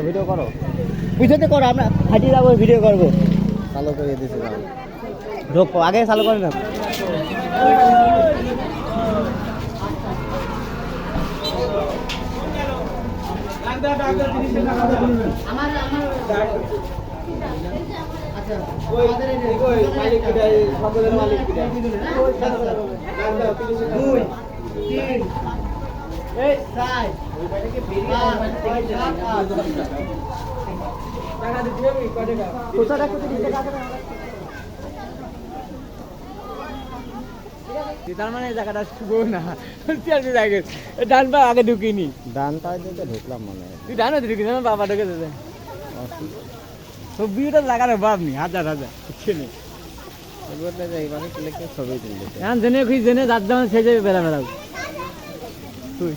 Video করো পিছনে করো, আমরা হাঁটিয়ে যাবো, ভিডিও করবো। চালু করে দিয়েছি ঢোক আগে চালু করে না। তার মানে জায়গাটা শুভ না, ডান পা আগে ঢুকিনি, ডান পায়ে দিতে ঢুকলাম মনে হয়। তুই ডান হাতে ঢুকিস, আমার বাবা ঢুকে দেবে। ছবিটা লাগানো ভাব নি, হাজার হাজার কিছু নেই। এইভাবে ক্লিকে ছবি তুলতে এখন জেনে খুঁজ জেনে যার যেমন সে যাবে বেড়া বেড়াও তুই